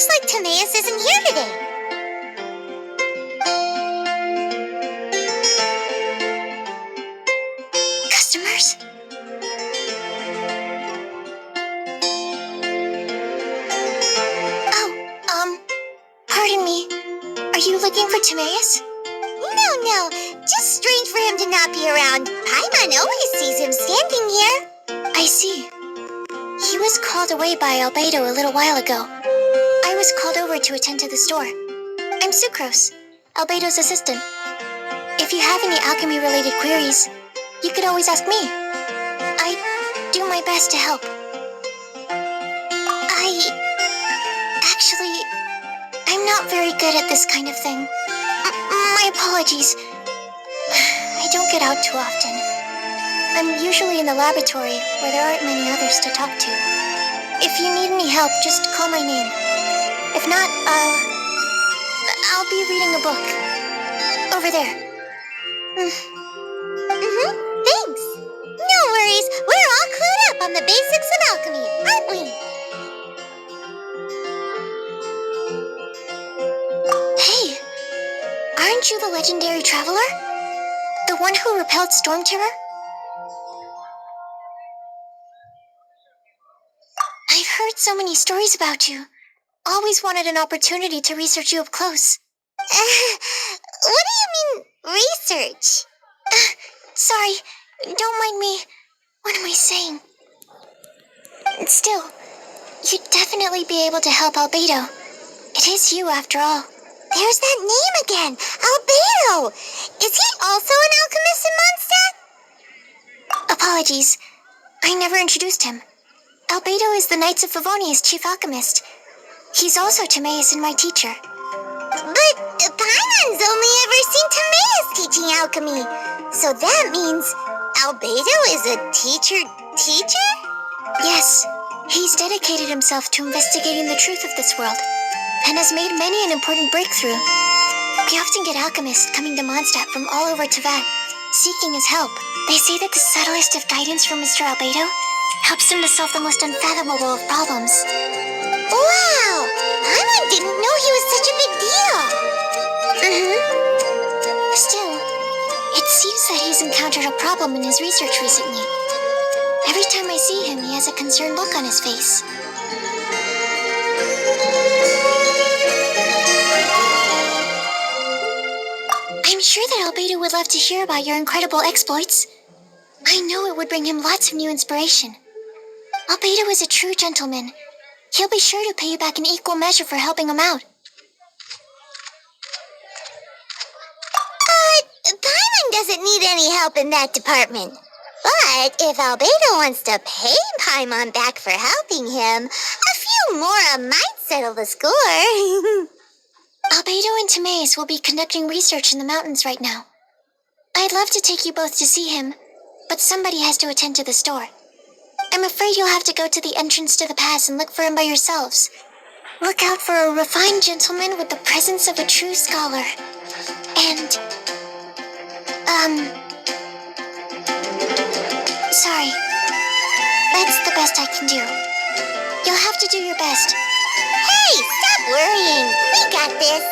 Looks like Timaeus isn't here today. Customers? Oh, pardon me. Are you looking for Timaeus? No. Just strange for him to not be around. Paimon always sees him standing here. I see. He was called away by Albedo a little while ago. I was called over to attend to the store. I'm Sucrose, Albedo's assistant. If you have any alchemy-related queries, you could always ask me. I do my best to help. I'm not very good at this kind of thing. My apologies. I don't get out too often. I'm usually in the laboratory where there aren't many others to talk to. If you need any help, just call my name. If not, I'll be reading a book. Over there. Thanks. No worries. We're all clued up on the basics of alchemy, aren't we? Hey, aren't you the legendary traveler? The one who repelled Storm Terror? I've heard so many stories about you. Always wanted an opportunity to research you up close. What do you mean, research? Sorry, don't mind me. What am I saying? Still, you'd definitely be able to help Albedo. It is you, after all. There's that name again, Albedo! Is he also an alchemist in Mondstadt? Apologies, I never introduced him. Albedo is the Knights of Favonia's chief alchemist. He's also Timaeus and my teacher. But Paimon's only ever seen Timaeus teaching alchemy. So that means Albedo is a teacher? Yes, he's dedicated himself to investigating the truth of this world, and has made many an important breakthrough. We often get alchemists coming to Mondstadt from all over Teyvat, seeking his help. They say that the subtlest of guidance from Mr. Albedo helps him to solve the most unfathomable of problems. Wow! Paimon didn't know he was such a big deal! Still, it seems that he's encountered a problem in his research recently. Every time I see him, he has a concerned look on his face. I'm sure that Albedo would love to hear about your incredible exploits. I know it would bring him lots of new inspiration. Albedo is a true gentleman. He'll be sure to pay you back in equal measure for helping him out. Paimon doesn't need any help in that department. But if Albedo wants to pay Paimon back for helping him, a few more might settle the score. Albedo and Timaeus will be conducting research in the mountains right now. I'd love to take you both to see him, but somebody has to attend to the store. I'm afraid you'll have to go to the entrance to the pass and look for him by yourselves. Look out for a refined gentleman with the presence of a true scholar. And, sorry. That's the best I can do. You'll have to do your best. Hey, stop worrying. We got this.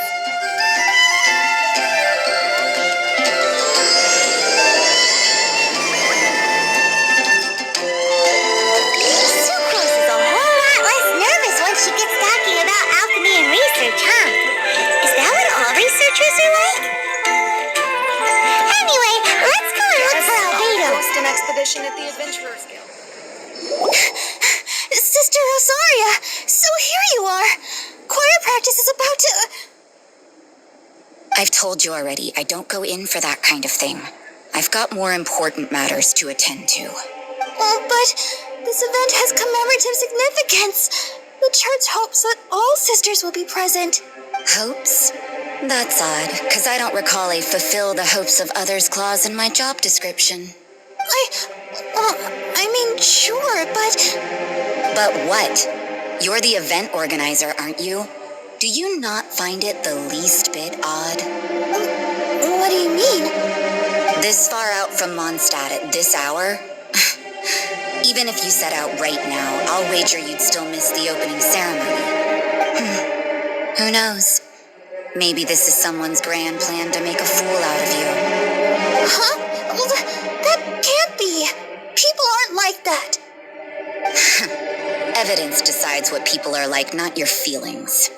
Sucrose is a whole lot less nervous once she gets talking about alchemy and research, huh? Is that what all researchers are like? Anyway, let's go and look for Albedo. Host an expedition at the Adventurers Guild. Sister Rosaria, so here you are. Choir practice is about to... I've told you already, I don't go in for that kind of thing. I've got more important matters to attend to. Oh, but this event has commemorative significance. The church hopes that all sisters will be present. Hopes? That's odd, because I don't recall a fulfill the hopes of others clause in my job description. I mean, sure, but... But what? You're the event organizer, aren't you? Do you not find it the least bit odd? What do you mean? This far out from Mondstadt at this hour? Even if you set out right now, I'll wager you'd still miss the opening ceremony. Who knows? Maybe this is someone's grand plan to make a fool out of you. Huh? Well, that can't be. People aren't like that. Evidence decides what people are like, not your feelings.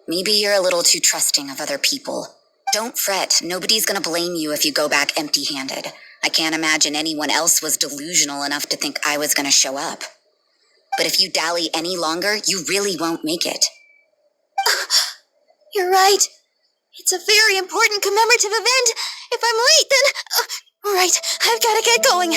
Maybe you're a little too trusting of other people. Don't fret, nobody's gonna blame you if you go back empty-handed. I can't imagine anyone else was delusional enough to think I was gonna show up. But if you dally any longer, you really won't make it. You're right. It's a very important commemorative event. If I'm late, then... right, I've gotta get going.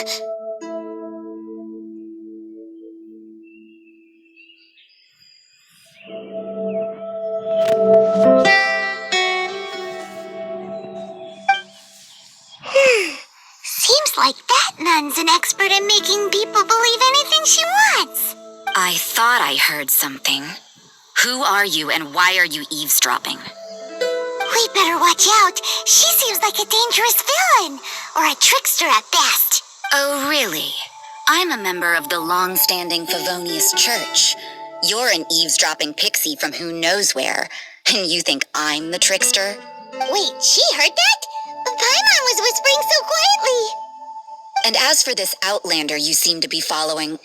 Seems like that nun's an expert in making people believe anything she wants. I thought I heard something. Who are you and why are you eavesdropping? We better watch out. She seems like a dangerous villain, or a trickster at best. Oh, really? I'm a member of the long-standing Favonius Church. You're an eavesdropping pixie from who knows where, and you think I'm the trickster? Wait, she heard that? Paimon was whispering so quietly. And as for this outlander you seem to be following...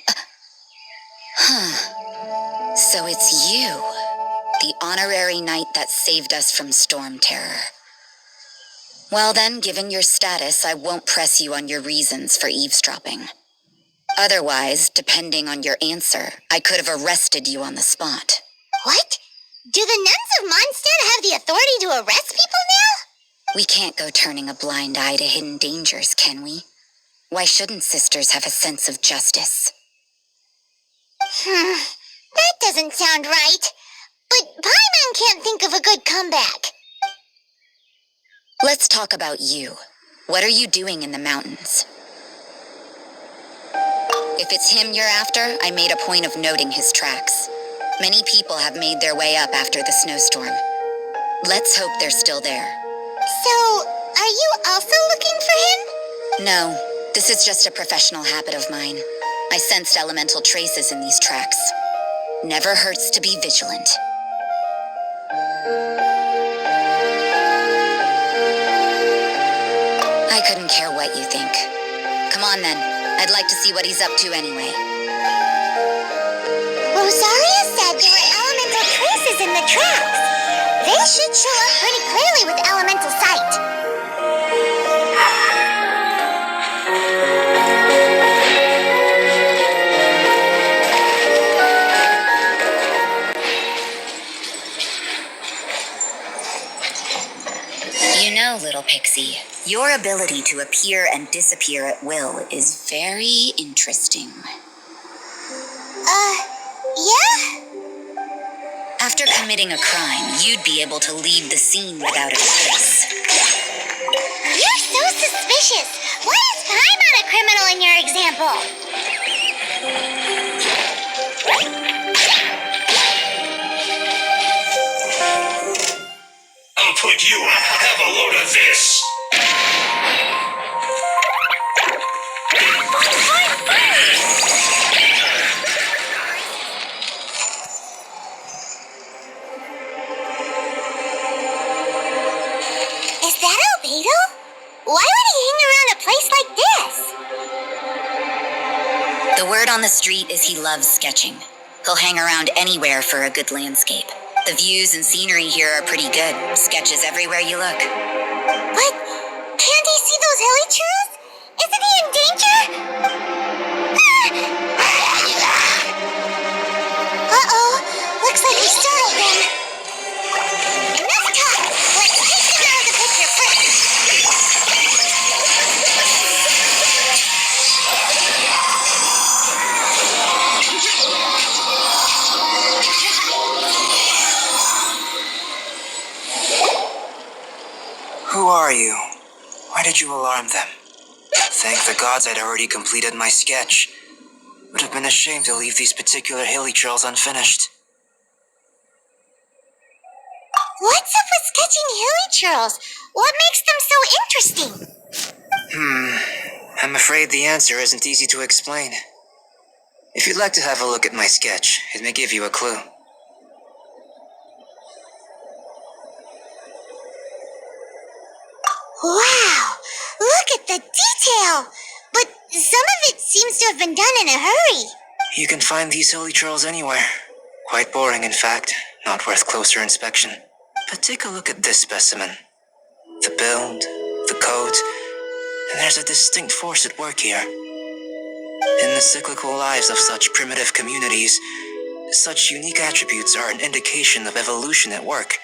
So it's you, the honorary knight that saved us from storm terror. Well then, given your status, I won't press you on your reasons for eavesdropping. Otherwise, depending on your answer, I could have arrested you on the spot. What? Do the nuns of Mondstadt have the authority to arrest people now? We can't go turning a blind eye to hidden dangers, can we? Why shouldn't sisters have a sense of justice? That doesn't sound right. But Paimon can't think of a good comeback. Let's talk about you. What are you doing in the mountains? If it's him you're after, I made a point of noting his tracks. Many people have made their way up after the snowstorm. Let's hope they're still there. So, are you also looking for him? No, this is just a professional habit of mine. I sensed elemental traces in these tracks. Never hurts to be vigilant. I couldn't care what you think. Come on then, I'd like to see what he's up to anyway. Rosaria said there were elemental traces in the tracks. They should show up pretty clearly with elemental sight. You know, little pixie, your ability to appear and disappear at will is very interesting. Yeah? After committing a crime, you'd be able to leave the scene without a trace. You're so suspicious. Why is Paimon a criminal in your example? I'll put you on. Have a load of this. Is that Albedo? Why would he hang around a place like this? The word on the street is he loves sketching. He'll hang around anywhere for a good landscape. The views and scenery here are pretty good. Sketches everywhere you look. But can't he see those hilly churros? Isn't he in danger? Uh-oh. Looks like we startled him. Enough talk. Let's take him out of the picture first. Who are you? Why did you alarm them? Thank the gods I'd already completed my sketch. Would have been a shame to leave these particular hilly trails unfinished. What's up with sketching hilly churros? What makes them so interesting? I'm afraid the answer isn't easy to explain. If you'd like to have a look at my sketch, it may give you a clue. have been done in a hurry. You can find these hilly trails anywhere. Quite boring, in fact. Not worth closer inspection. But take a look at this specimen. The build, the coat, and there's a distinct force at work here. In the cyclical lives of such primitive communities, such unique attributes are an indication of evolution at work.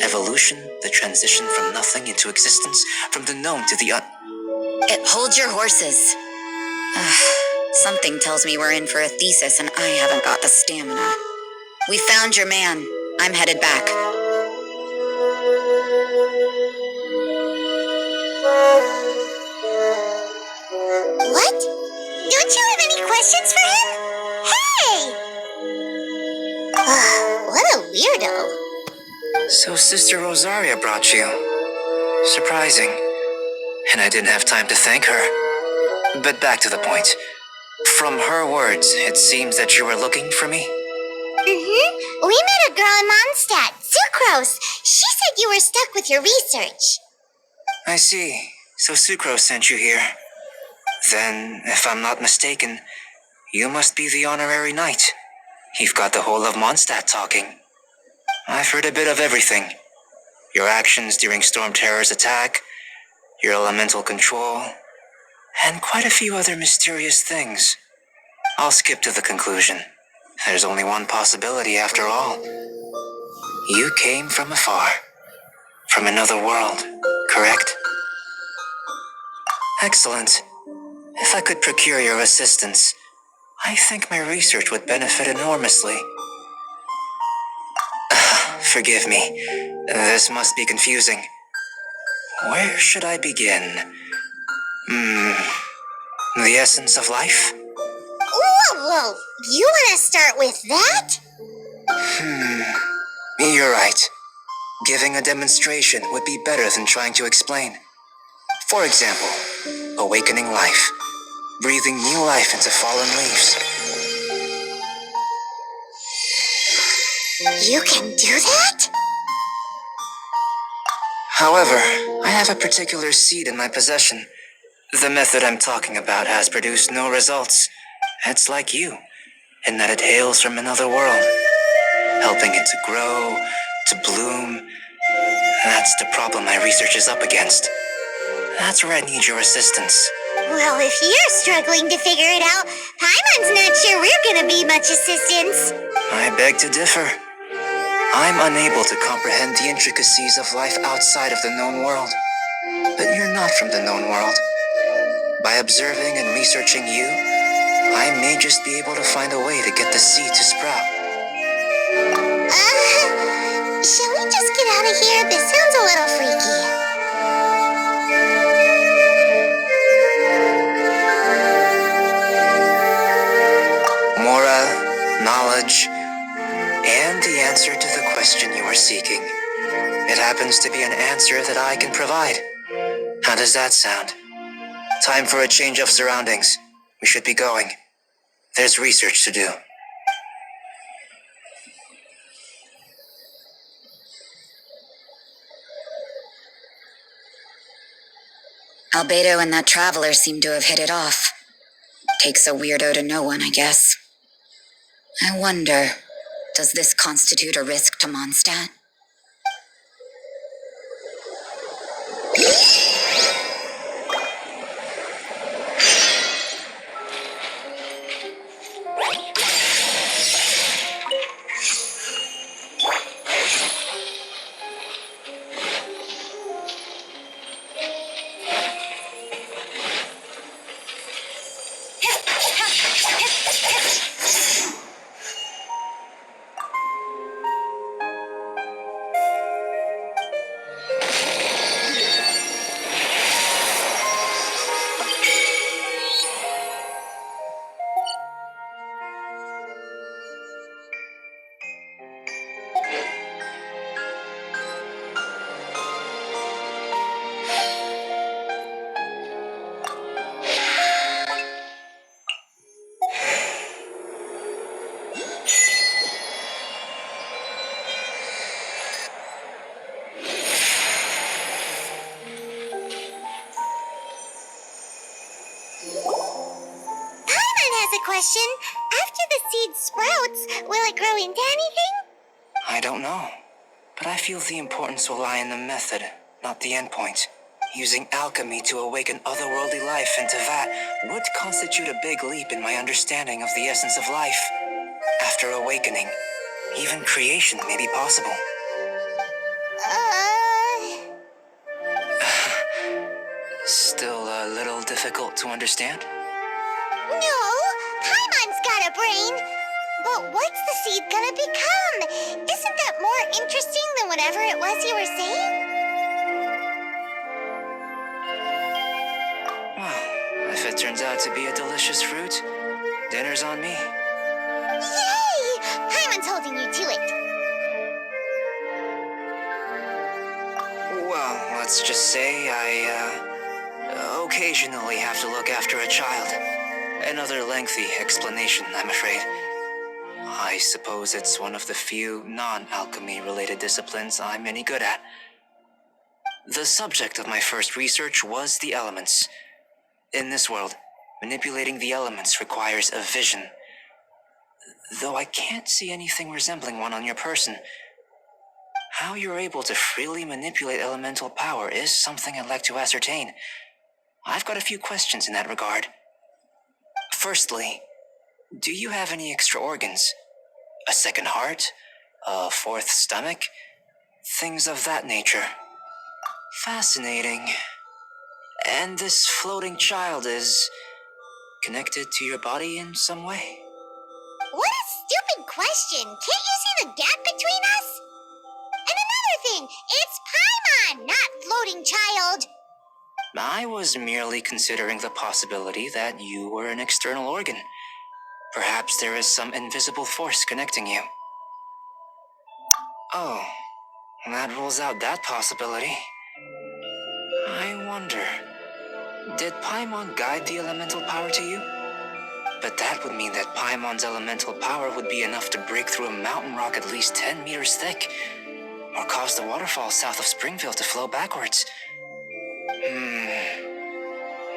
Evolution, the transition from nothing into existence, from the known to the Hold your horses. Something tells me we're in for a thesis and I haven't got the stamina. We found your man. I'm headed back. What? Don't you have any questions for him? Hey! What a weirdo. So Sister Rosaria brought you. Surprising. And I didn't have time to thank her. But back to the point. From her words, it seems that you were looking for me? Mm-hmm. We met a girl in Mondstadt, Sucrose. She said you were stuck with your research. I see. So Sucrose sent you here. Then, if I'm not mistaken, you must be the honorary knight. You've got the whole of Mondstadt talking. I've heard a bit of everything. Your actions during Storm Terror's attack, your elemental control, and quite a few other mysterious things. I'll skip to the conclusion. There's only one possibility after all. You came from afar. From another world, correct? Excellent. If I could procure your assistance, I think my research would benefit enormously. Forgive me. This must be confusing. Where should I begin? The essence of life? Whoa! You want to start with that? You're right. Giving a demonstration would be better than trying to explain. For example, awakening life. Breathing new life into fallen leaves. You can do that? However, I have a particular seed in my possession. The method I'm talking about has produced no results. It's like you, in that it hails from another world, helping it to grow, to bloom. That's the problem my research is up against. That's where I need your assistance. Well, if you're struggling to figure it out, Paimon's not sure we're gonna be much assistance. I beg to differ. I'm unable to comprehend the intricacies of life outside of the known world. But you're not from the known world. By observing and researching you, I may just be able to find a way to get the seed to sprout. Shall we just get out of here? This sounds a little freaky. Mora, knowledge, and the answer to the question you are seeking. It happens to be an answer that I can provide. How does that sound? Time for a change of surroundings. We should be going. There's research to do. Albedo and that traveler seem to have hit it off. Takes a weirdo to know one, I guess. I wonder, does this constitute a risk to Mondstadt? question. After the seed sprouts, will it grow into anything? I don't know, but I feel the importance will lie in the method, not the endpoint. Using alchemy to awaken otherworldly life into that would constitute a big leap in my understanding of the essence of life. After awakening, even creation may be possible. Still a little difficult to understand? No, Paimon's got a brain. But what's the seed gonna become? Isn't that more interesting than whatever it was you were saying? Well, if it turns out to be a delicious fruit, dinner's on me. Yay! Paimon's holding you to it. Well, let's just say I occasionally have to look after a child. Another lengthy explanation, I'm afraid. I suppose it's one of the few non-alchemy related disciplines I'm any good at. The subject of my first research was the elements. In this world, manipulating the elements requires a vision. Though I can't see anything resembling one on your person. How you're able to freely manipulate elemental power is something I'd like to ascertain. I've got a few questions in that regard. Firstly, do you have any extra organs? A second heart? A fourth stomach? Things of that nature. Fascinating. And this floating child is connected to your body in some way? What a stupid question. Can't you see the gap between us? And another thing, it's Paimon, not floating child. I was merely considering the possibility that you were an external organ. Perhaps there is some invisible force connecting you. Oh, that rules out that possibility. I wonder, did Paimon guide the elemental power to you? But that would mean that Paimon's elemental power would be enough to break through a mountain rock at least 10 meters thick, or cause the waterfall south of Springville to flow backwards.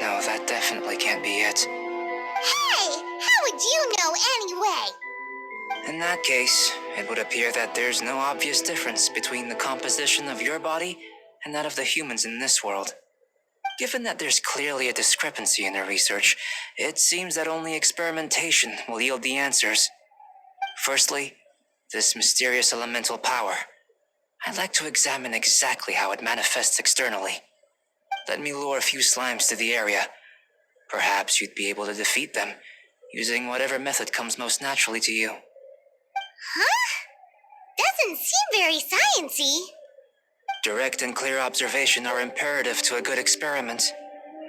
No, that definitely can't be it. Hey, how would you know anyway? In that case, it would appear that there's no obvious difference between the composition of your body and that of the humans in this world. Given that there's clearly a discrepancy in their research, it seems that only experimentation will yield the answers. Firstly, this mysterious elemental power. I'd like to examine exactly how it manifests externally. Let me lure a few slimes to the area. Perhaps you'd be able to defeat them, using whatever method comes most naturally to you. Huh? Doesn't seem very sciencey. Direct and clear observation are imperative to a good experiment.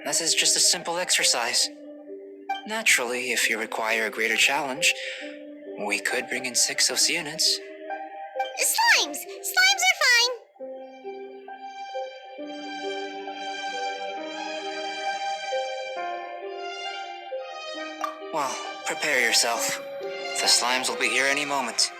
This is just a simple exercise. Naturally, if you require a greater challenge, we could bring in 6 Oceanids. Slimes! Slimes are fine. Well, prepare yourself. The slimes will be here any moment.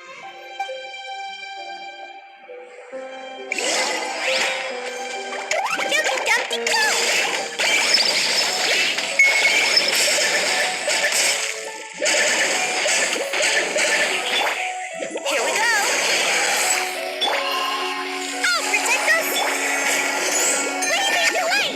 Here we go. I'll protect us. What do you think you're like?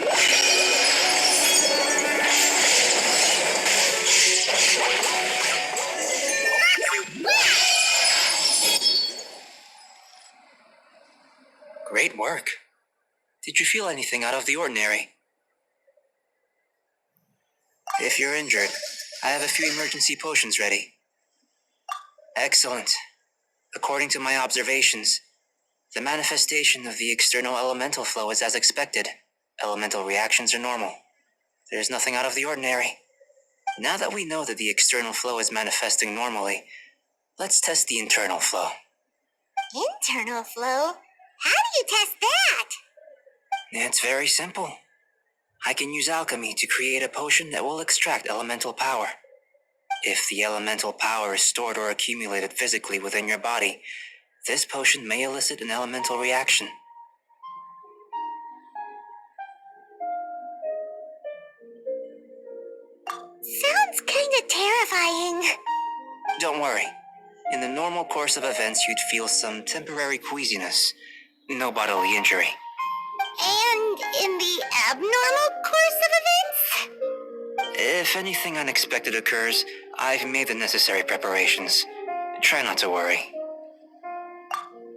Great work. Did you feel anything out of the ordinary? If you're injured, I have a few emergency potions ready. Excellent. According to my observations, the manifestation of the external elemental flow is as expected. Elemental reactions are normal. There's nothing out of the ordinary. Now that we know that the external flow is manifesting normally, let's test the internal flow. Internal flow? How do you test that? It's very simple. I can use alchemy to create a potion that will extract elemental power. If the elemental power is stored or accumulated physically within your body, this potion may elicit an elemental reaction. Sounds kinda terrifying. Don't worry. In the normal course of events, you'd feel some temporary queasiness. No bodily injury. And in the abnormal course of events? If anything unexpected occurs, I've made the necessary preparations. Try not to worry.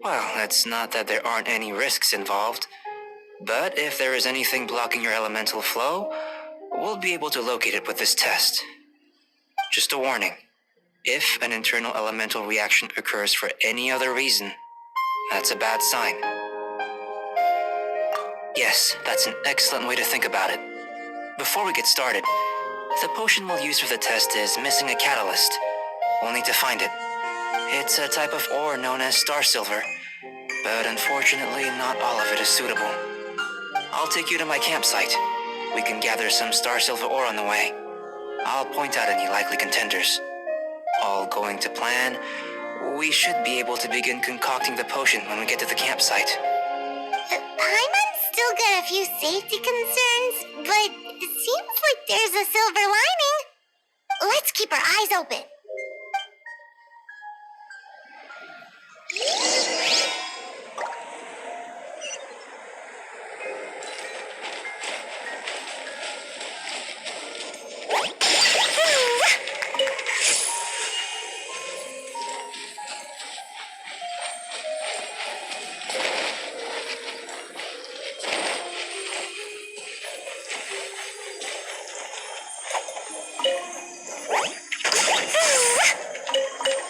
Well, it's not that there aren't any risks involved, but if there is anything blocking your elemental flow, we'll be able to locate it with this test. Just a warning. If an internal elemental reaction occurs for any other reason, that's a bad sign. Yes, that's an excellent way to think about it. Before we get started, the potion we'll use for the test is missing a catalyst. We'll need to find it. It's a type of ore known as star silver, but unfortunately not all of it is suitable. I'll take you to my campsite. We can gather some star silver ore on the way. I'll point out any likely contenders. All going to plan, we should be able to begin concocting the potion when we get to the campsite. Paimon's still got a few safety concerns, but it seems like there's a silver lining. Let's keep our eyes open.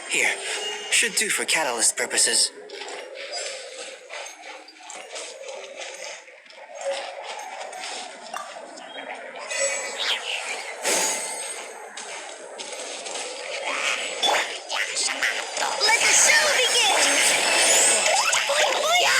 Here, should do for catalyst purposes. Let the show begin! Here we go!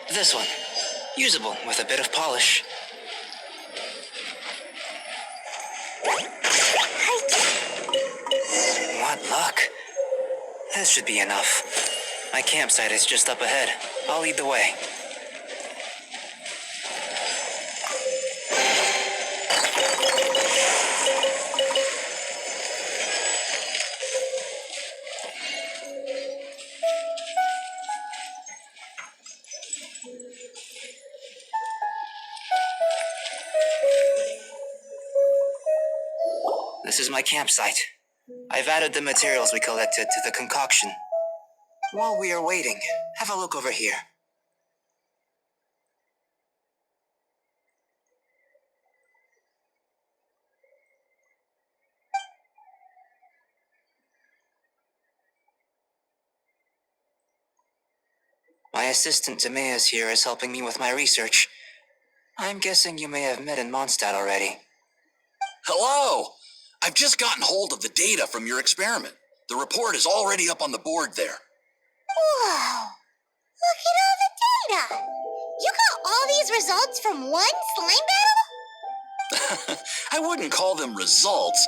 This one. Usable with a bit of polish. What luck. This should be enough. My campsite is just up ahead. I'll lead the way. This is my campsite. I've added the materials we collected to the concoction. While we are waiting, have a look over here. My assistant Timaeus here is helping me with my research. I'm guessing you may have met in Mondstadt already. Hello! I've just gotten hold of the data from your experiment. The report is already up on the board there. Whoa! Look at all the data! You got all these results from one slime battle? I wouldn't call them results,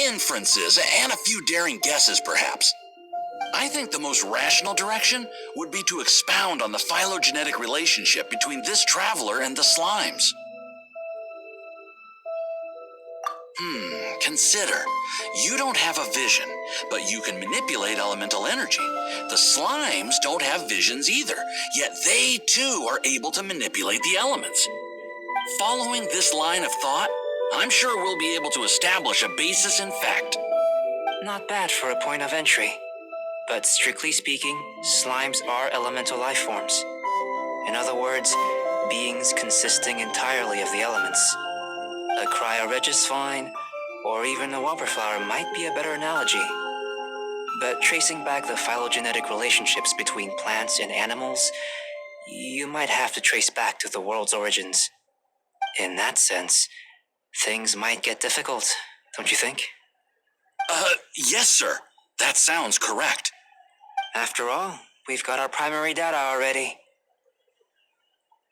inferences, and a few daring guesses perhaps. I think the most rational direction would be to expound on the phylogenetic relationship between this traveler and the slimes. Consider. You don't have a vision, but you can manipulate elemental energy. The slimes don't have visions either, yet they too are able to manipulate the elements. Following this line of thought, I'm sure we'll be able to establish a basis in fact. Not bad for a point of entry. But strictly speaking, slimes are elemental life forms. In other words, beings consisting entirely of the elements. A cryoregis vine, or even a wildflower might be a better analogy. But tracing back the phylogenetic relationships between plants and animals, you might have to trace back to the world's origins. In that sense, things might get difficult, don't you think? Yes, sir. That sounds correct. After all, we've got our primary data already.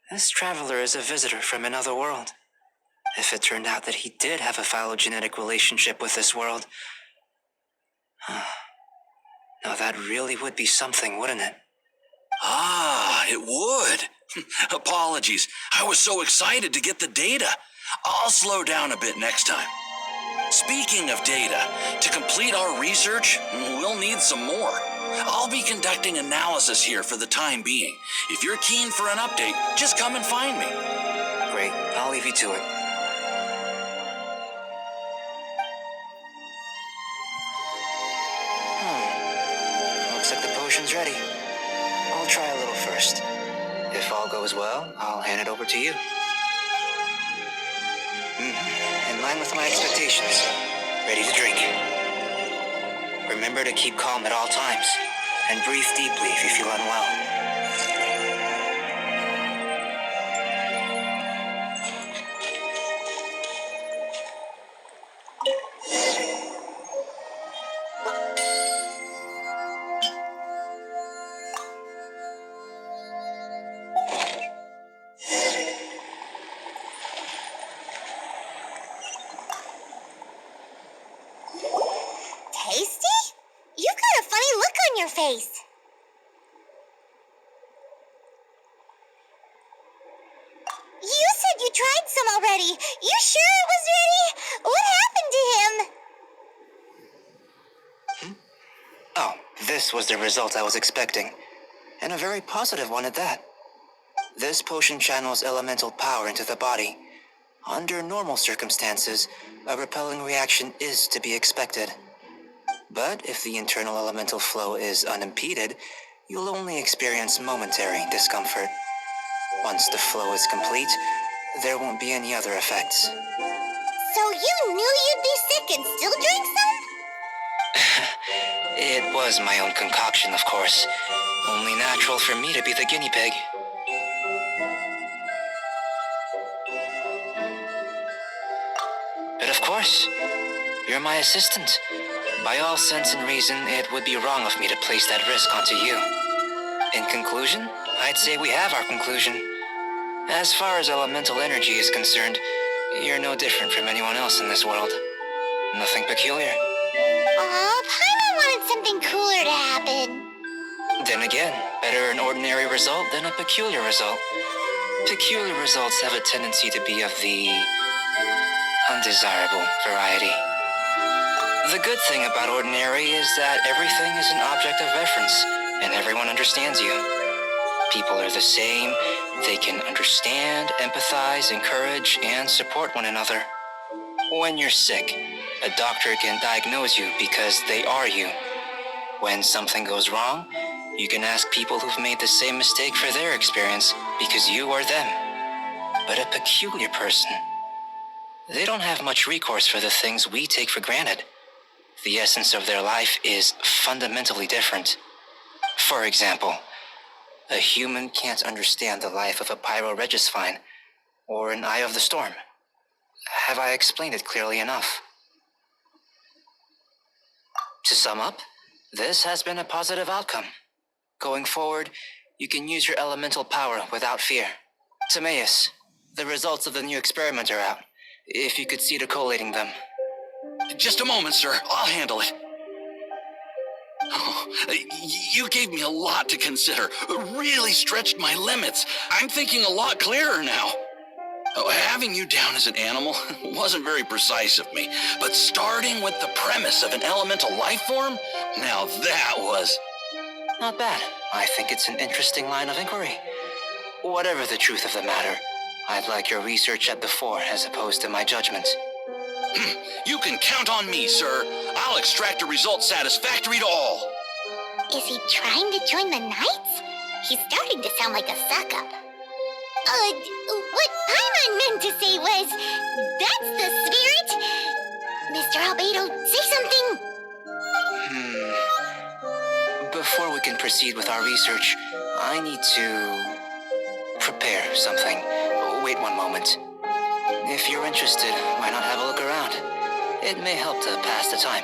This traveler is a visitor from another world. If it turned out that he did have a phylogenetic relationship with this world, now that really would be something, wouldn't it? Ah, it would. Apologies. I was so excited to get the data. I'll slow down a bit next time. Speaking of data, to complete our research, we'll need some more. I'll be conducting analysis here for the time being. If you're keen for an update, just come and find me. Great, I'll leave you to it. Looks like the potion's ready. I'll try a little first. If all goes well, I'll hand it over to you. In line with my expectations. Ready to drink. Remember to keep calm at all times, and breathe deeply if you feel unwell. Tasty? You've got a funny look on your face. You said you tried some already. You sure it was ready? What happened to him? Oh, this was the result I was expecting, and a very positive one at that. This potion channels elemental power into the body. Under normal circumstances, a repelling reaction is to be expected. But if the internal elemental flow is unimpeded, you'll only experience momentary discomfort. Once the flow is complete, there won't be any other effects. So you knew you'd be sick and still drank some? It was my own concoction, of course. Only natural for me to be the guinea pig. But of course, you're my assistant. By all sense and reason, it would be wrong of me to place that risk onto you. In conclusion, I'd say we have our conclusion. As far as elemental energy is concerned, you're no different from anyone else in this world. Nothing peculiar. Aw, Paimon wanted something cooler to happen. Then again, better an ordinary result than a peculiar result. Peculiar results have a tendency to be of the undesirable variety. The good thing about ordinary is that everything is an object of reference, and everyone understands you. People are the same. They can understand, empathize, encourage, and support one another. When you're sick, a doctor can diagnose you because they are you. When something goes wrong, you can ask people who've made the same mistake for their experience because you are them. But a peculiar person, they don't have much recourse for the things we take for granted. The essence of their life is fundamentally different. For example, a human can't understand the life of a pyroregisvine or an eye of the storm. Have I explained it clearly enough? To sum up, this has been a positive outcome. Going forward, you can use your elemental power without fear. Timaeus, the results of the new experiment are out. If you could see to collating them. Just a moment, sir. I'll handle it. Oh, you gave me a lot to consider. Really stretched my limits. I'm thinking a lot clearer now. Having you down as an animal wasn't very precise of me, but starting with the premise of an elemental life form, now that was... Not bad. I think it's an interesting line of inquiry. Whatever the truth of the matter, I'd like your research at the fore as opposed to my judgment. You can count on me, sir. I'll extract a result satisfactory to all. Is he trying to join the Knights? He's starting to sound like a suck-up. What Paimon meant to say was, that's the spirit. Mr. Albedo, say something. Before we can proceed with our research, I need to prepare something. Wait one moment. If you're interested, why not have a look around? It may help to pass the time.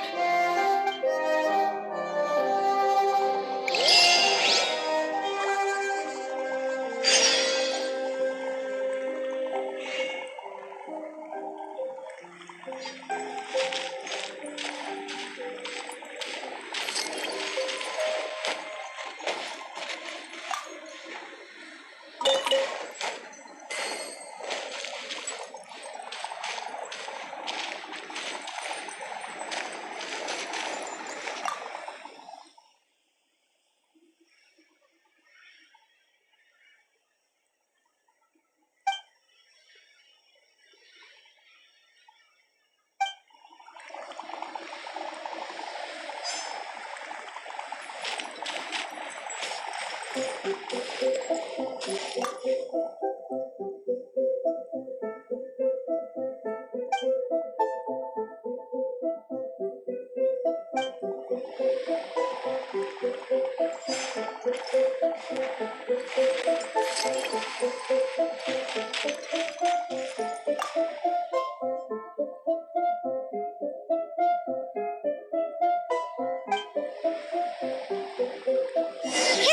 Here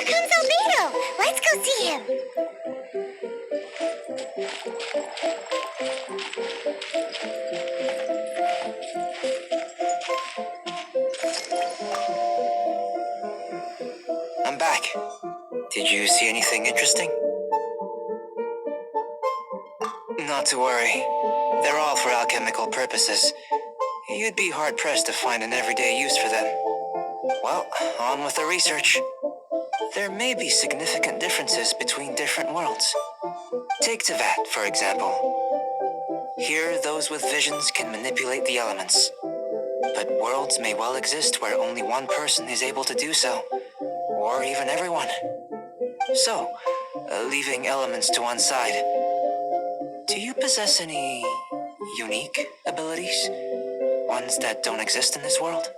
comes Albedo! Let's go see him! I'm back. Did you see anything interesting? Not to worry. They're all for alchemical purposes. You'd be hard-pressed to find an everyday use for them. Well, on with the research. There may be significant differences between different worlds. Take Tevat, for example. Here, those with visions can manipulate the elements. But worlds may well exist where only one person is able to do so, or even everyone. So, leaving elements to one side, do you possess any unique abilities? Ones that don't exist in this world?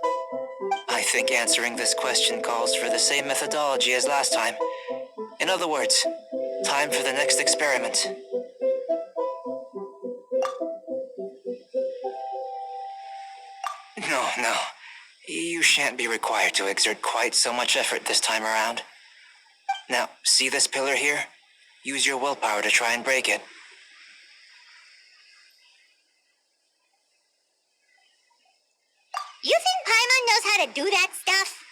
I think answering this question calls for the same methodology as last time. In other words, time for the next experiment. No. You shan't be required to exert quite so much effort this time around. Now, see this pillar here? Use your willpower to try and break it. You think Paimon knows how to do that stuff?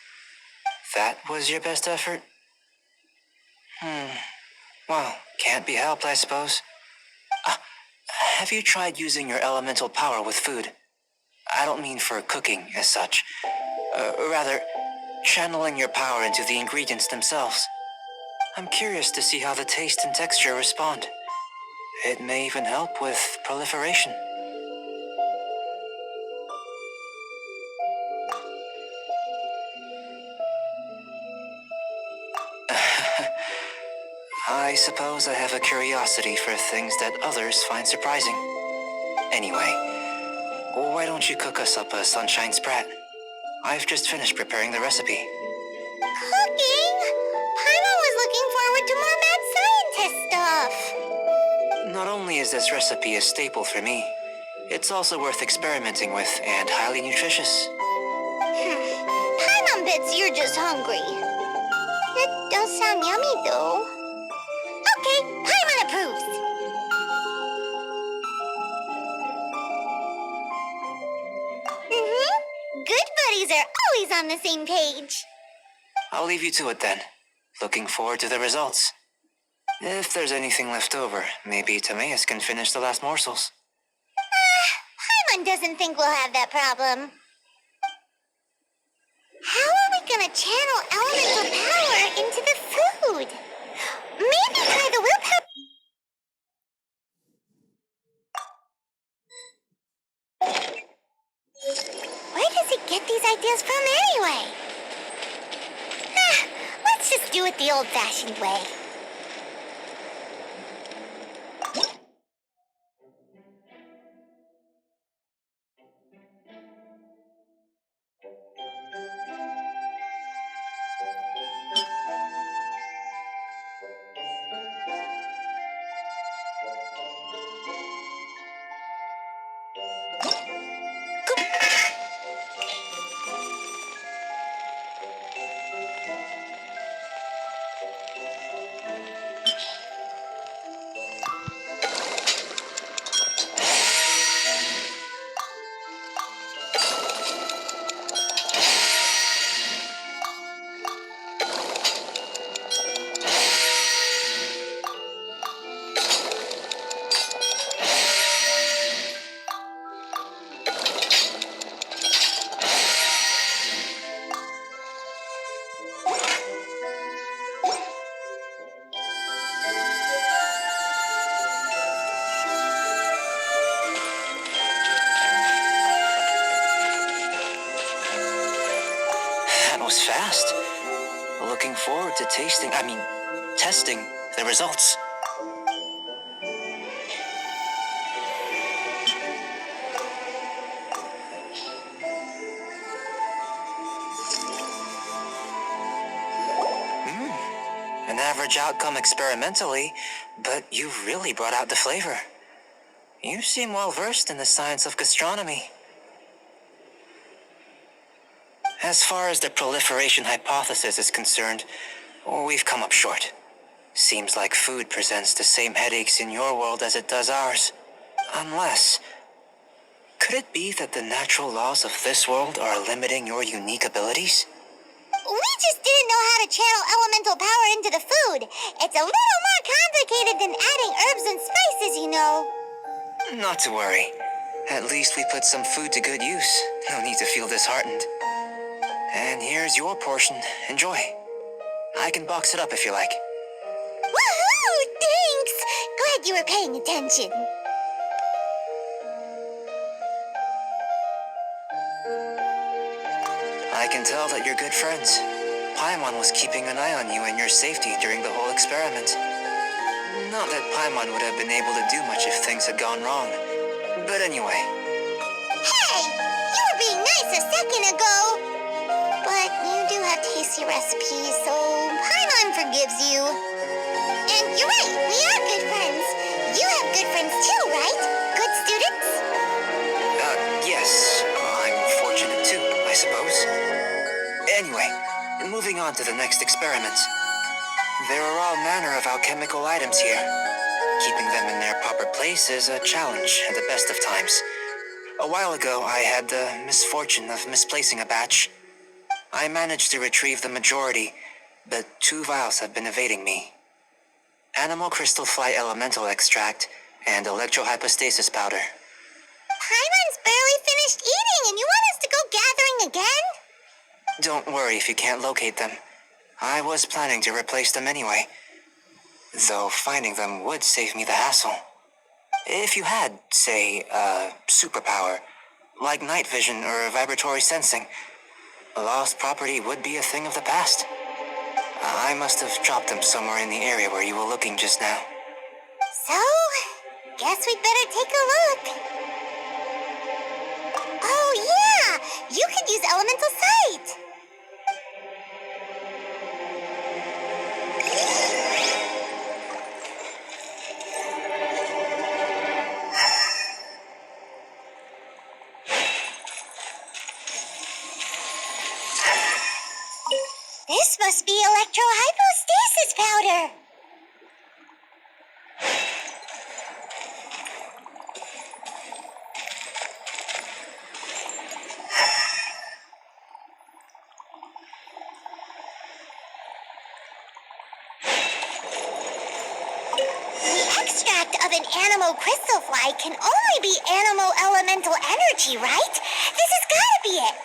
That was your best effort? Well, can't be helped, I suppose. Have you tried using your elemental power with food? I don't mean for cooking as such. Rather, channeling your power into the ingredients themselves. I'm curious to see how the taste and texture respond. It may even help with proliferation. I suppose I have a curiosity for things that others find surprising. Anyway, why don't you cook us up a sunshine sprat? I've just finished preparing the recipe. Cooking? Paimon was looking forward to more mad scientist stuff. Not only is this recipe a staple for me, it's also worth experimenting with and highly nutritious. Paimon bets you're just hungry. It does sound yummy, though. Okay, Paimon approves. Good buddies are always on the same page. I'll leave you to it then. Looking forward to the results. If there's anything left over, maybe Timaeus can finish the last morsels. Paimon doesn't think we'll have that problem. How are we gonna channel elemental power into the food? Maybe try the willpower. Where does he get these ideas from anyway? Let's just do it the old-fashioned way. That was fast. Looking forward to testing the results. An average outcome experimentally, but you really brought out the flavor. You seem well versed in the science of gastronomy. As far as the proliferation hypothesis is concerned, we've come up short. Seems like food presents the same headaches in your world as it does ours. Unless, could it be that the natural laws of this world are limiting your unique abilities? We just didn't know how to channel elemental power into the food. It's a little more complicated than adding herbs and spices, you know. Not to worry. At least we put some food to good use. No need to feel disheartened. And here's your portion. Enjoy. I can box it up if you like. Woohoo! Thanks! Glad you were paying attention. I can tell that you're good friends. Paimon was keeping an eye on you and your safety during the whole experiment. Not that Paimon would have been able to do much if things had gone wrong. But anyway. Hey! You were being nice a second ago! But you do have tasty recipes, so Paimon forgives you. And you're right, we are good friends. You have good friends too, right? Good students? Yes. I'm fortunate too, I suppose. Anyway, moving on to the next experiment. There are all manner of alchemical items here. Keeping them in their proper place is a challenge at the best of times. A while ago, I had the misfortune of misplacing a batch. I managed to retrieve the majority, but 2 vials have been evading me. Animal crystal fly elemental extract and electrohypostasis powder. Paimon's barely finished eating and you want us to go gathering again? Don't worry if you can't locate them. I was planning to replace them anyway. Though finding them would save me the hassle. If you had, say, a superpower, like night vision or vibratory sensing, lost property would be a thing of the past. I must have dropped them somewhere in the area where you were looking just now. So, guess we'd better take a look. Oh yeah! You could use elemental sight! This must be electrohypostasis powder! The extract of an animal crystal fly can only be animal elemental energy, right? This has gotta be it!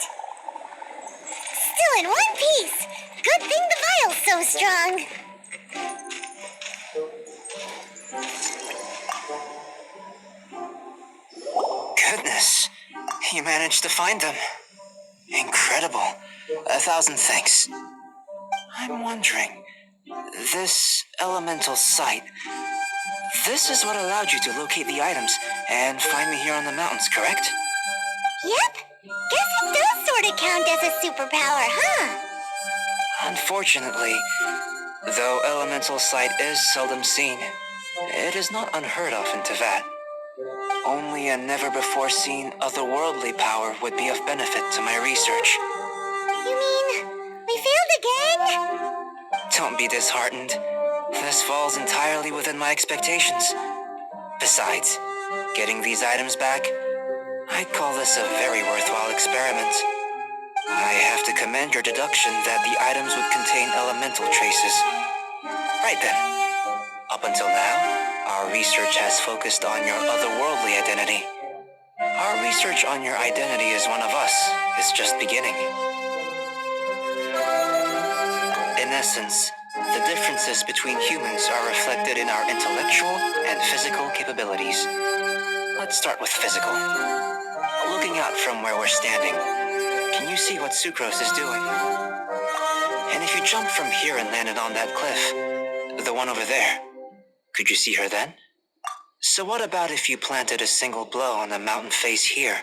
Still in one piece! Good thing the vial's so strong! Goodness, you managed to find them. Incredible. 1,000 thanks. I'm wondering, this elemental sight, this is what allowed you to locate the items and find me here on the mountains, correct? Yep, guess it does sort of count as a superpower, huh? Unfortunately, though elemental sight is seldom seen, it is not unheard of in Teyvat. Only a never-before-seen otherworldly power would be of benefit to my research. You mean, we failed again? Don't be disheartened. This falls entirely within my expectations. Besides, getting these items back, I'd call this a very worthwhile experiment. I have to commend your deduction that the items would contain elemental traces. Right then. Up until now, our research has focused on your otherworldly identity. Our research on your identity as one of us is just beginning. In essence, the differences between humans are reflected in our intellectual and physical capabilities. Let's start with physical. Looking out from where we're standing, can you see what Sucrose is doing? And if you jumped from here and landed on that cliff, the one over there, could you see her then? So what about if you planted a single blow on the mountain face here,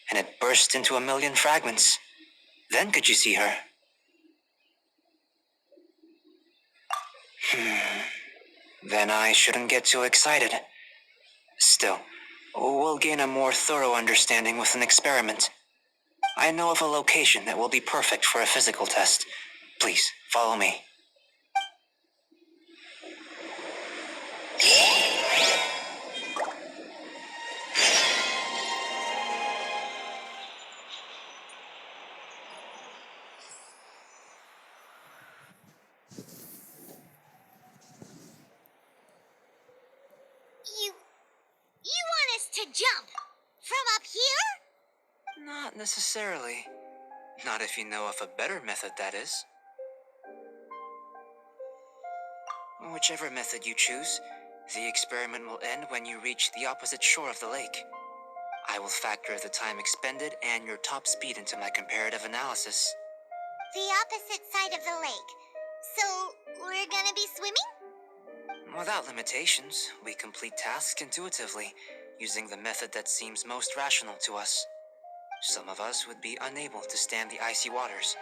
and it burst into 1,000,000 fragments? Then could you see her? Then I shouldn't get too excited. Still, we'll gain a more thorough understanding with an experiment. I know of a location that will be perfect for a physical test. Please, follow me. You want us to jump? From up here? Not necessarily. Not if you know of a better method, that is. Whichever method you choose, the experiment will end when you reach the opposite shore of the lake. I will factor the time expended and your top speed into my comparative analysis. The opposite side of the lake. So, we're gonna be swimming? Without limitations, we complete tasks intuitively, using the method that seems most rational to us. Some of us would be unable to stand the icy waters.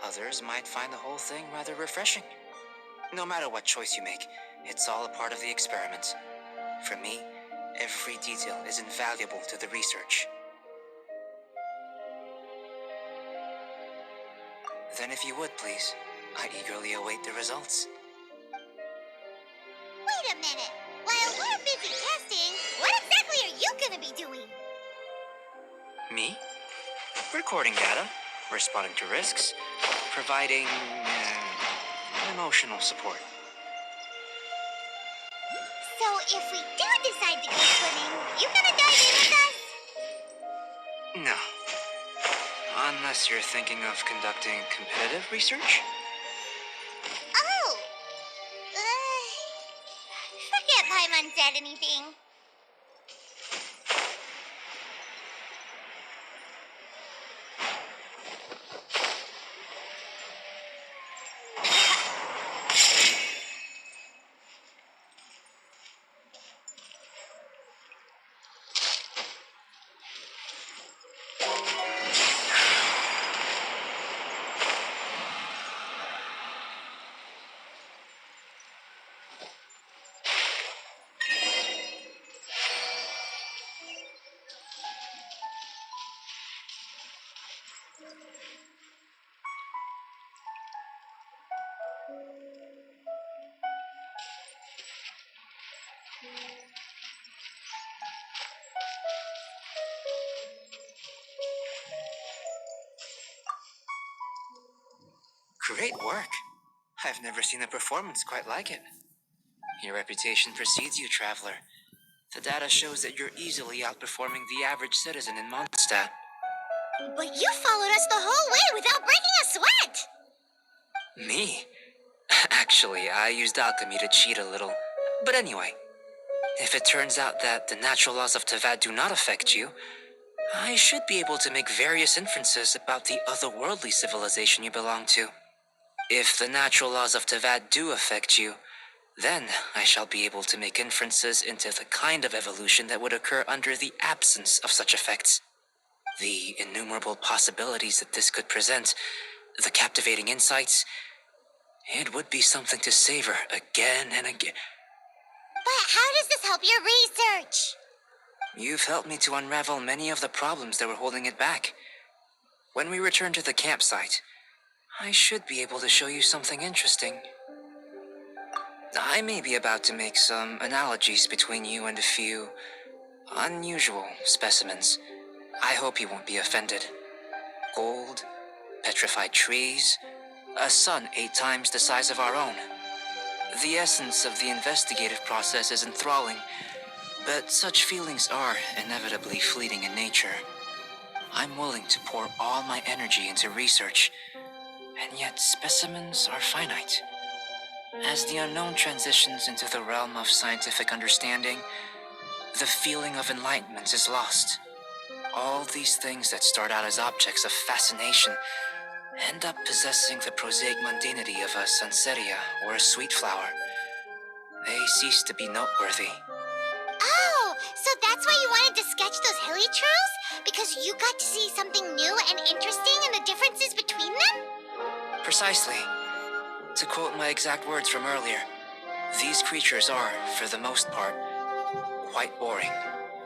Others might find the whole thing rather refreshing. No matter what choice you make, it's all a part of the experiment. For me, every detail is invaluable to the research. Then if you would, please, I eagerly await the results. Wait a minute. While we're busy testing, what exactly are you gonna be doing? Me? Recording data, responding to risks, providing emotional support. So if we do decide to go swimming, you gonna dive in with us? No. Unless you're thinking of conducting competitive research? Oh! Forget Paimon said anything. Great work. I've never seen a performance quite like it. Your reputation precedes you, traveler. The data shows that you're easily outperforming the average citizen in Mondstadt. But you followed us the whole way without breaking a sweat! Me? Actually, I used alchemy to cheat a little. But anyway, if it turns out that the natural laws of Tavad do not affect you, I should be able to make various inferences about the otherworldly civilization you belong to. If the natural laws of Tavad do affect you, then I shall be able to make inferences into the kind of evolution that would occur under the absence of such effects. The innumerable possibilities that this could present, the captivating insights, it would be something to savor again and again. But how does this help your research? You've helped me to unravel many of the problems that were holding it back. When we return to the campsite, I should be able to show you something interesting. I may be about to make some analogies between you and a few unusual specimens. I hope you won't be offended. Gold, petrified trees, a sun 8 times the size of our own. The essence of the investigative process is enthralling, but such feelings are inevitably fleeting in nature. I'm willing to pour all my energy into research, and yet specimens are finite. As the unknown transitions into the realm of scientific understanding, the feeling of enlightenment is lost. All these things that start out as objects of fascination end up possessing the prosaic mundanity of a sunsetia or a sweet flower. They cease to be noteworthy. Oh, so that's why you wanted to sketch those hilly trails? Because you got to see something new and interesting and the differences between them? Precisely. To quote my exact words from earlier, These creatures are, for the most part, quite boring,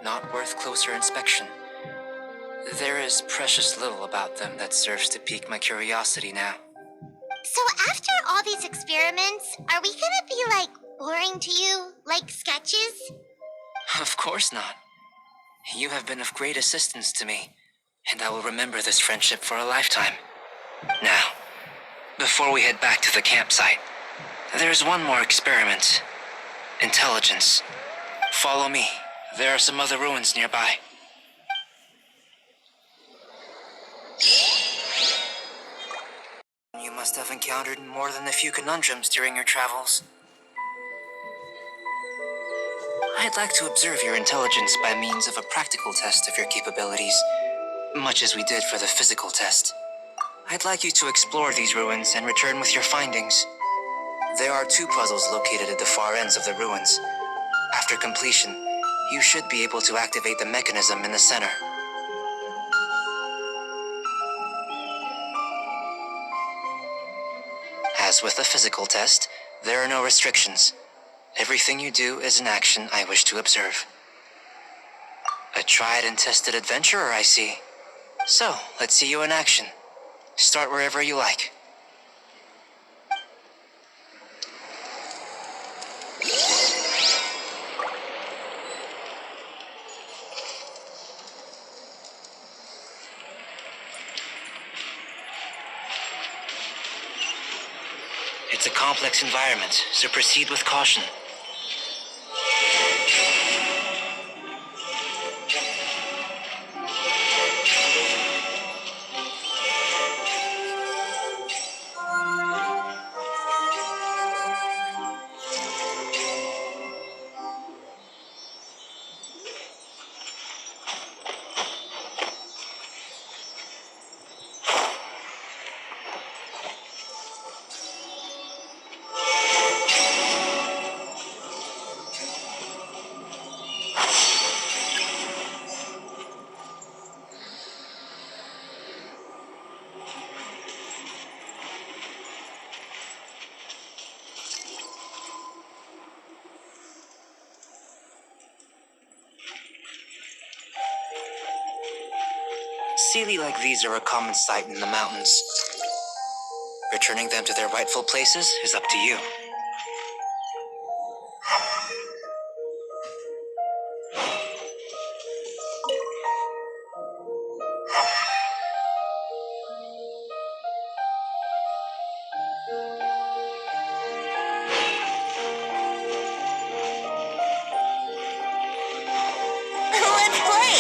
not worth closer inspection. There is precious little about them that serves to pique my curiosity now. So after all these experiments, are we gonna be, like, boring to you? Like sketches? Of course not. You have been of great assistance to me, and I will remember this friendship for a lifetime. Now, before we head back to the campsite, there's one more experiment. Intelligence. Follow me. There are some other ruins nearby. You must have encountered more than a few conundrums during your travels. I'd like to observe your intelligence by means of a practical test of your capabilities, much as we did for the physical test. I'd like you to explore these ruins and return with your findings. There are 2 puzzles located at the far ends of the ruins. After completion, you should be able to activate the mechanism in the center. As with the physical test, there are no restrictions. Everything you do is an action I wish to observe. A tried and tested adventurer, I see. So, let's see you in action. Start wherever you like. It's a complex environment, so proceed with caution. Sealy like these are a common sight in the mountains. Returning them to their rightful places is up to you. Let's play!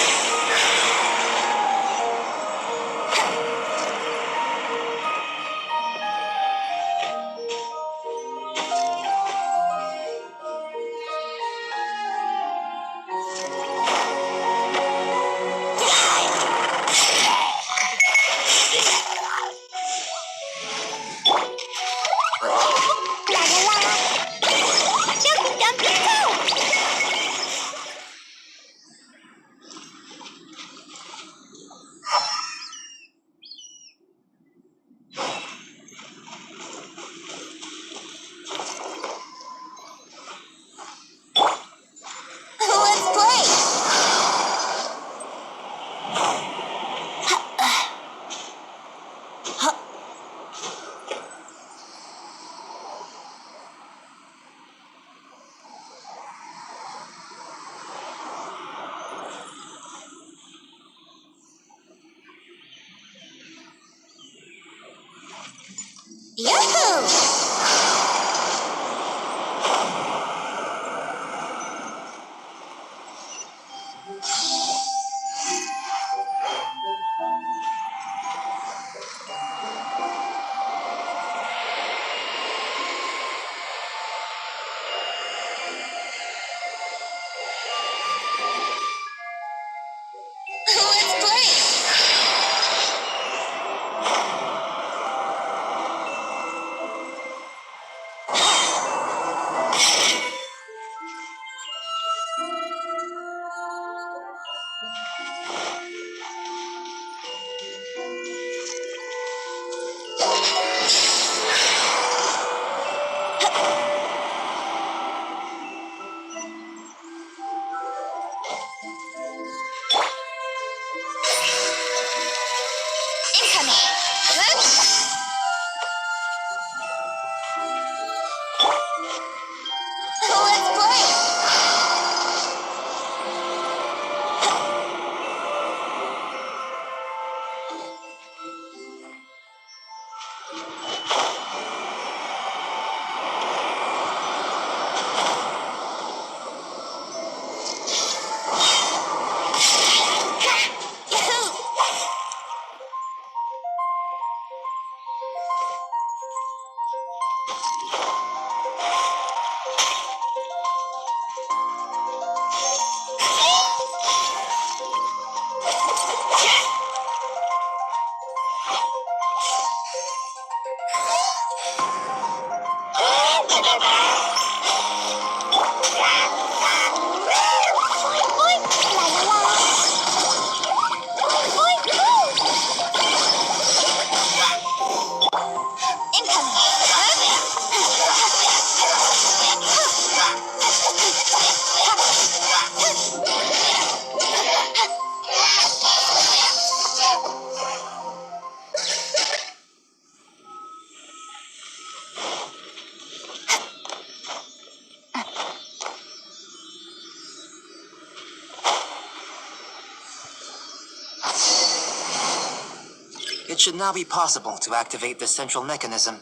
It should now be possible to activate the central mechanism.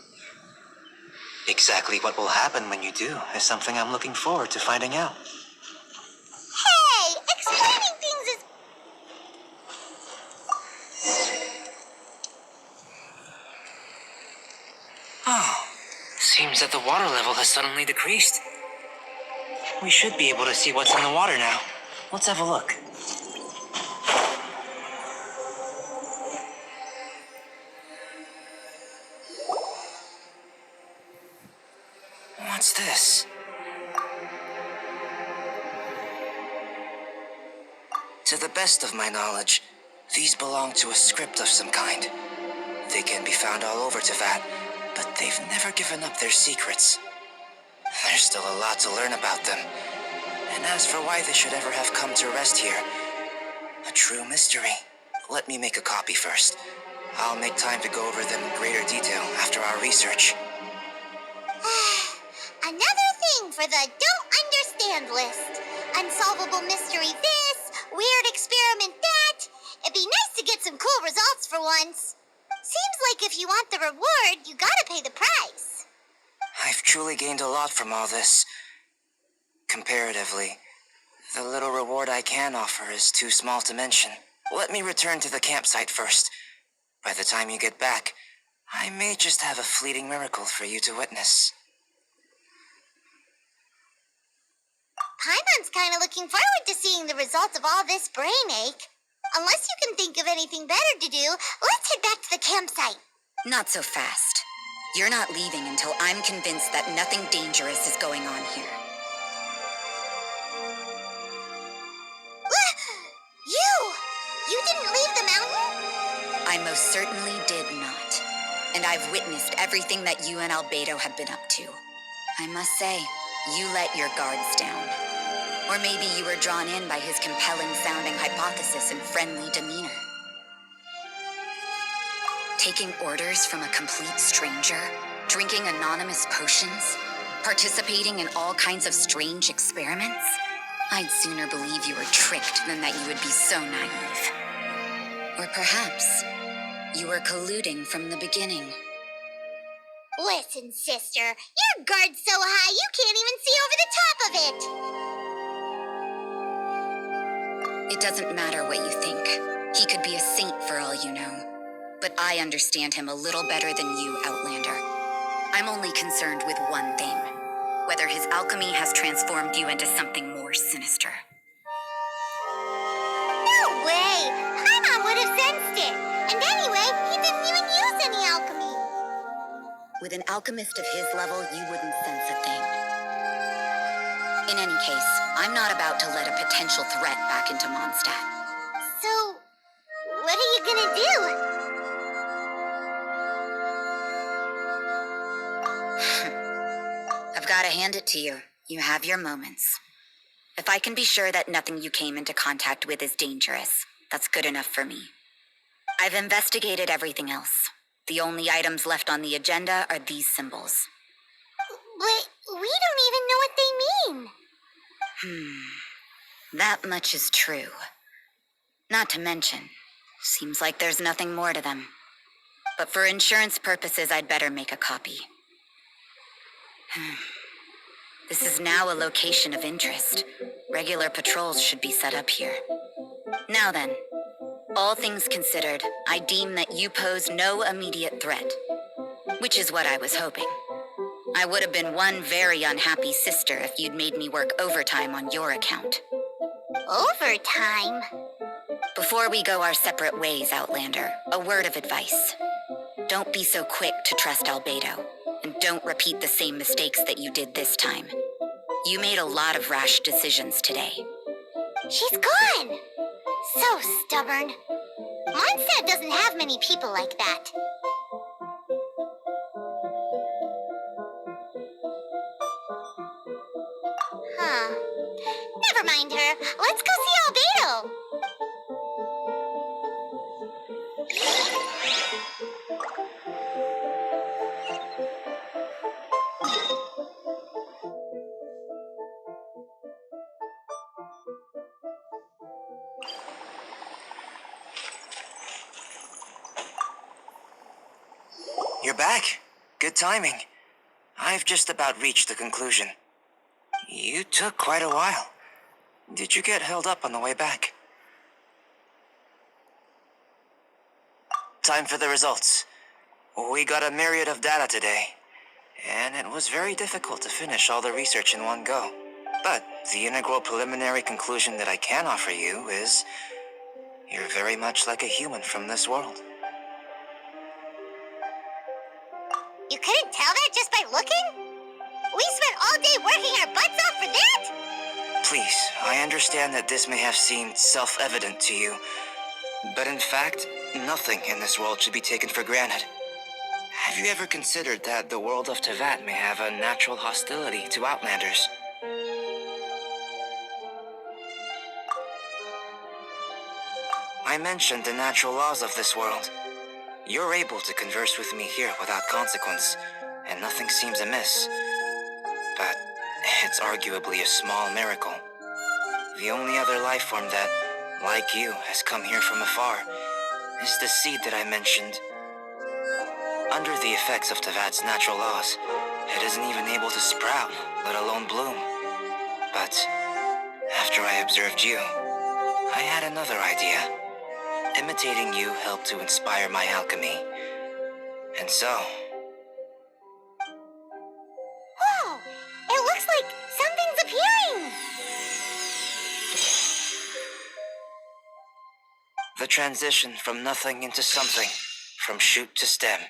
Exactly what will happen when you do is something I'm looking forward to finding out. Hey, explaining things is... Oh, seems that the water level has suddenly decreased. We should be able to see what's in the water now. Let's have a look. What's this? To the best of my knowledge, these belong to a script of some kind. They can be found all over Teyvat, but they've never given up their secrets. There's still a lot to learn about them. And as for why they should ever have come to rest here, a true mystery. Let me make a copy first. I'll make time to go over them in greater detail after our research. Another thing for the don't understand list. Unsolvable mystery this, weird experiment that. It'd be nice to get some cool results for once. Seems like if you want the reward, you gotta pay the price. I've truly gained a lot from all this. Comparatively, the little reward I can offer is too small to mention. Let me return to the campsite first. By the time you get back, I may just have a fleeting miracle for you to witness. Paimon's kinda looking forward to seeing the results of all this brain ache. Unless you can think of anything better to do, let's head back to the campsite. Not so fast. You're not leaving until I'm convinced that nothing dangerous is going on here. You didn't leave the mountain? I most certainly did not. And I've witnessed everything that you and Albedo have been up to. I must say, you let your guards down. Or maybe you were drawn in by his compelling-sounding hypothesis and friendly demeanor. Taking orders from a complete stranger, drinking anonymous potions, participating in all kinds of strange experiments? I'd sooner believe you were tricked than that you would be so naive. Or perhaps you were colluding from the beginning. Listen, sister, your guard's so high you can't even see over the top of it. It doesn't matter what you think. He could be a saint for all you know. But I understand him a little better than you, Outlander. I'm only concerned with one thing. Whether his alchemy has transformed you into something more sinister. No way! Paimon would have sensed it. And anyway, he didn't even use any alchemy. With an alchemist of his level, you wouldn't sense a thing. In any case, I'm not about to let a potential threat back into Mondstadt. So, what are you gonna do? I've got to hand it to you. You have your moments. If I can be sure that nothing you came into contact with is dangerous, that's good enough for me. I've investigated everything else. The only items left on the agenda are these symbols. But we don't even know what they mean. That much is true. Not to mention, seems like there's nothing more to them. But for insurance purposes, I'd better make a copy. This is now a location of interest. Regular patrols should be set up here. Now then, all things considered, I deem that you pose no immediate threat. Which is what I was hoping. I would have been one very unhappy sister if you'd made me work overtime on your account. Overtime? Before we go our separate ways, Outlander, a word of advice. Don't be so quick to trust Albedo, and don't repeat the same mistakes that you did this time. You made a lot of rash decisions today. She's gone! So stubborn. Mondstadt doesn't have many people like that. Huh. Never mind her. Let's go see Albedo. back. Good timing. I've just about reached the conclusion. You took quite a while. Did you get held up on the way back? Time for the results. We got a myriad of data today, and it was very difficult to finish all the research in one go. But the integral preliminary conclusion that I can offer you is you're very much like a human from this world. You couldn't tell that just by looking? We spent all day working our butts off for that? Please, I understand that this may have seemed self-evident to you, but in fact, nothing in this world should be taken for granted. Have you ever considered that the world of Tevat may have a natural hostility to Outlanders? I mentioned the natural laws of this world. You're able to converse with me here without consequence, and nothing seems amiss. But it's arguably a small miracle. The only other life form that, like you, has come here from afar is the seed that I mentioned. Under the effects of Tevat's natural laws, it isn't even able to sprout, let alone bloom. But after I observed you, I had another idea. Imitating you helped to inspire my alchemy. And so... Whoa! It looks like something's appearing! the transition from nothing into something, from shoot to stem,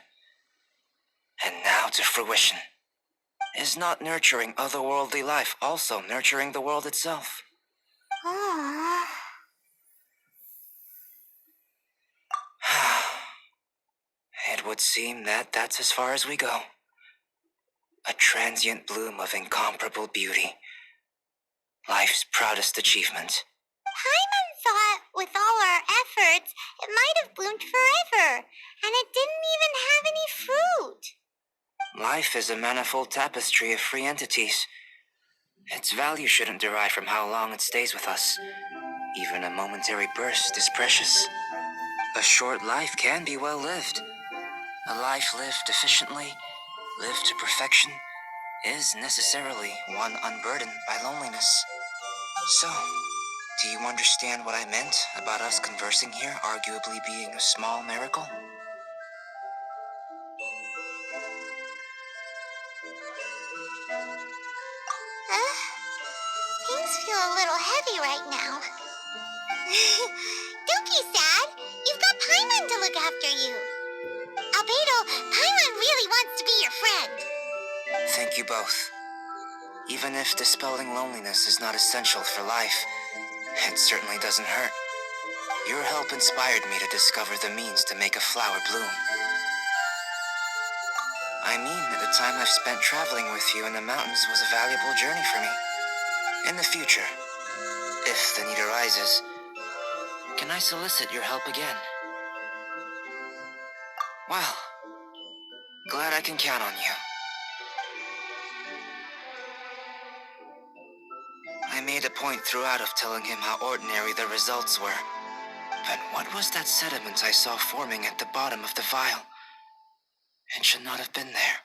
and now to fruition. Is not nurturing otherworldly life also nurturing the world itself? Aww. It would seem that that's as far as we go. A transient bloom of incomparable beauty. Life's proudest achievement. Paimon thought with all our efforts, it might have bloomed forever, and it didn't even have any fruit. Life is a manifold tapestry of free entities. Its value shouldn't derive from how long it stays with us. Even a momentary burst is precious. A short life can be well lived. A life lived efficiently, lived to perfection, is necessarily one unburdened by loneliness. So, do you understand what I meant about us conversing here arguably being a small miracle? Things feel a little heavy right now. Don't be sad. You've got Paimon to look after you. Albedo, Paimon really wants to be your friend. Thank you both. Even if dispelling loneliness is not essential for life, it certainly doesn't hurt. Your help inspired me to discover the means to make a flower bloom. I mean that the time I've spent traveling with you in the mountains was a valuable journey for me. In the future, if the need arises, can I solicit your help again? Well, glad I can count on you. I made a point throughout of telling him how ordinary the results were. But what was that sediment I saw forming at the bottom of the vial? It should not have been there.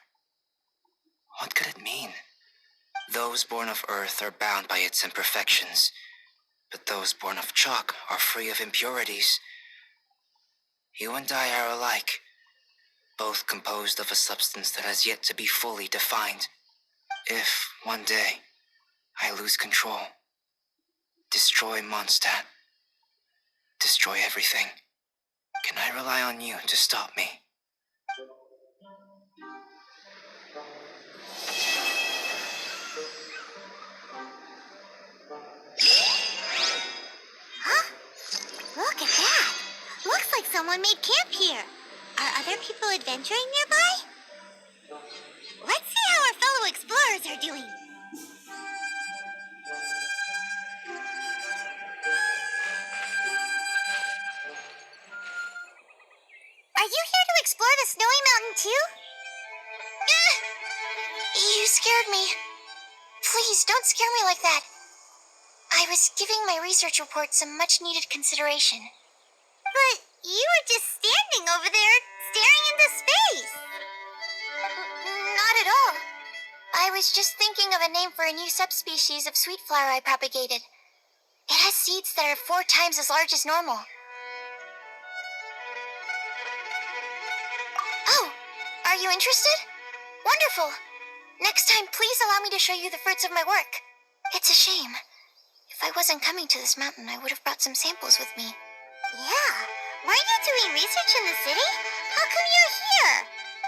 What could it mean? Those born of earth are bound by its imperfections, but those born of chalk are free of impurities. You and I are alike, both composed of a substance that has yet to be fully defined. If, one day, I lose control, destroy Mondstadt, destroy everything, can I rely on you to stop me? Huh? Look at that. Looks like someone made camp here. Are other people adventuring nearby? Let's see how our fellow explorers are doing. Are you here to explore the snowy mountain too? You scared me. Please, don't scare me like that. I was giving my research report some much-needed consideration. But you were just standing over there, staring into space. Not at all. I was just thinking of a name for a new subspecies of sweet flower I propagated. It has seeds that are 4 times as large as normal. Oh, are you interested? Wonderful. Next time, please allow me to show you the fruits of my work. It's a shame. If I wasn't coming to this mountain, I would have brought some samples with me. Yeah. Weren't you doing research in the city? How come you're here?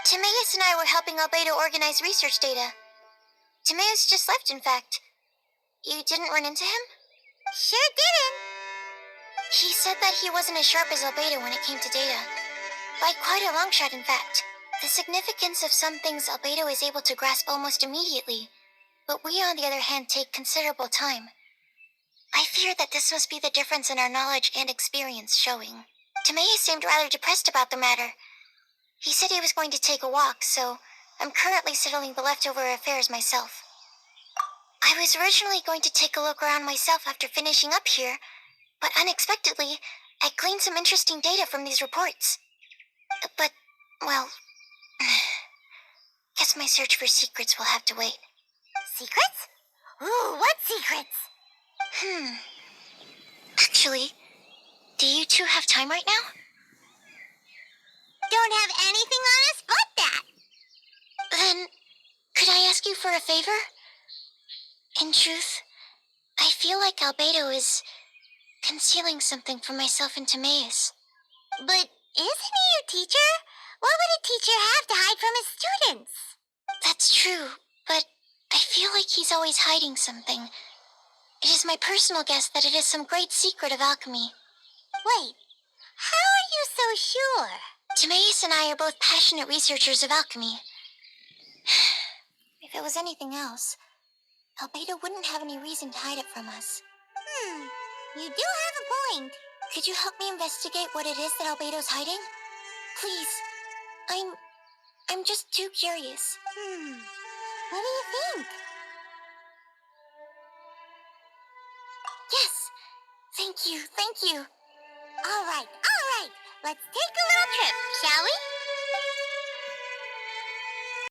Timaeus and I were helping Albedo organize research data. Timaeus just left, in fact. You didn't run into him? Sure didn't. He said that he wasn't as sharp as Albedo when it came to data. By quite a long shot, in fact. The significance of some things Albedo is able to grasp almost immediately, but we, on the other hand, take considerable time. I fear that this must be the difference in our knowledge and experience showing. Timaeus seemed rather depressed about the matter. He said he was going to take a walk, so I'm currently settling the leftover affairs myself. I was originally going to take a look around myself after finishing up here, but unexpectedly, I gleaned some interesting data from these reports. But, well, guess my search for secrets will have to wait. Secrets? Ooh, what secrets? Actually, do you two have time right now? Don't have anything on us but that. Then, could I ask you for a favor? In truth, I feel like Albedo is concealing something from myself and Timaeus. But isn't he your teacher? What would a teacher have to hide from his students? That's true, but I feel like he's always hiding something. It is my personal guess that it is some great secret of alchemy. Wait, how are you so sure? Timaeus and I are both passionate researchers of alchemy. If it was anything else, Albedo wouldn't have any reason to hide it from us. You do have a point. Could you help me investigate what it is that Albedo's hiding? Please. I'm just too curious. What do you think? Yes. Thank you. All right. Let's take a little trip, shall we?